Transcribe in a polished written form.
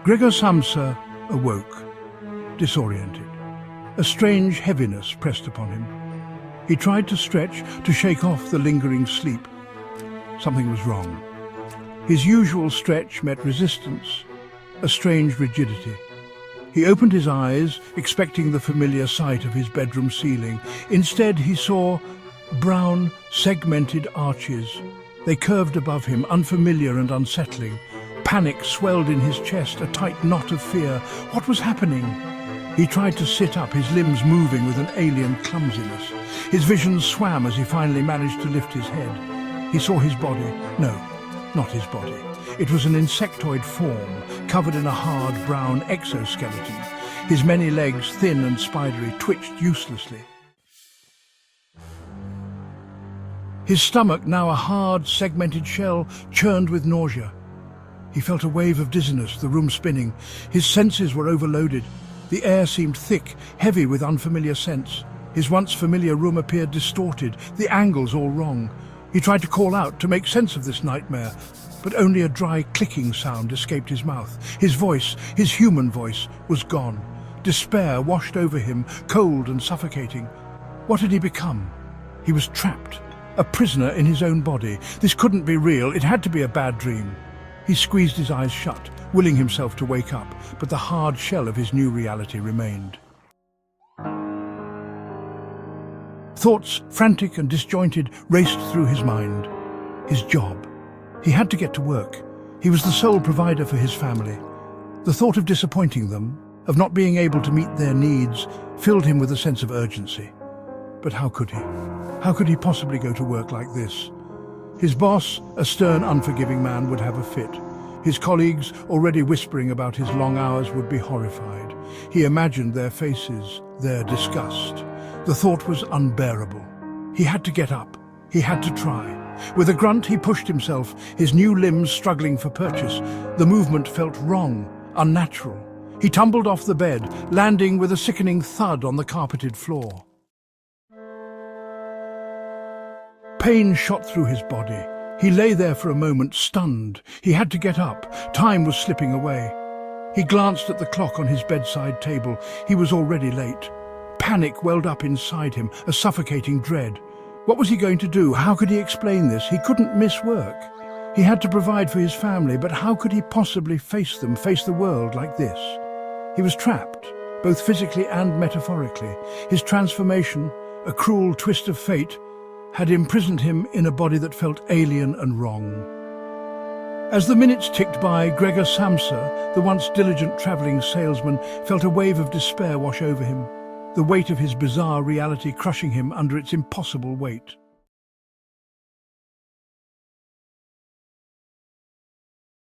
𝕊𝕣𝕒𝕚𝕟𝕘 awoke, disoriented. A strange heaviness pressed upon him. He tried to stretch, to shake off the lingering sleep. Something was wrong. His usual stretch met resistance, a strange rigidity. He opened his eyes, expecting the familiar sight of his bedroom ceiling. Instead, he saw brown, segmented arches. They curved above him, unfamiliar and unsettling. Panic swelled in his chest, a tight knot of fear. What was happening? He tried to sit up, his limbs moving with an alien clumsiness. His vision swam as he finally managed to lift his head. He saw his body. No, not his body. It was an insectoid form, covered in a hard brown exoskeleton. His many legs, thin and spidery, twitched uselessly. His stomach, now a hard, segmented shell, churned with nausea. He felt a wave of dizziness, the room spinning. His senses were overloaded. The air seemed thick, heavy with unfamiliar scents. His once familiar room appeared distorted, the angles all wrong. He tried to call out to make sense of this nightmare, but only a dry clicking sound escaped his mouth. His voice, his human voice, was gone. Despair washed over him, cold and suffocating. What had he become? He was trapped, a prisoner in his own body. This couldn't be real, it had to be a bad dream. He squeezed his eyes shut, willing himself to wake up, but the hard shell of his new reality remained. Thoughts, frantic and disjointed, raced through his mind. His job. He had to get to work. He was the sole provider for his family. The thought of disappointing them, of not being able to meet their needs, filled him with a sense of urgency. But how could he? How could he possibly go to work like this? His boss, a stern, unforgiving man, would have a fit. His colleagues, already whispering about his long hours, would be horrified. He imagined their faces, their disgust. The thought was unbearable. He had to get up. He had to try. With a grunt, he pushed himself, his new limbs struggling for purchase. The movement felt wrong, unnatural. He tumbled off the bed, landing with a sickening thud on the carpeted floor. Pain shot through his body. He lay there for a moment, stunned. He had to get up. Time was slipping away. He glanced at the clock on his bedside table. He was already late. Panic welled up inside him, a suffocating dread. What was he going to do? How could he explain this? He couldn't miss work. He had to provide for his family, but how could he possibly face them, face the world like this? He was trapped, both physically and metaphorically. His transformation, a cruel twist of fate, had imprisoned him in a body that felt alien and wrong. As the minutes ticked by, 𝕊𝕒𝕒𝕚𝕒, the once diligent travelling salesman, felt a wave of despair wash over him, the weight of his bizarre reality crushing him under its impossible weight.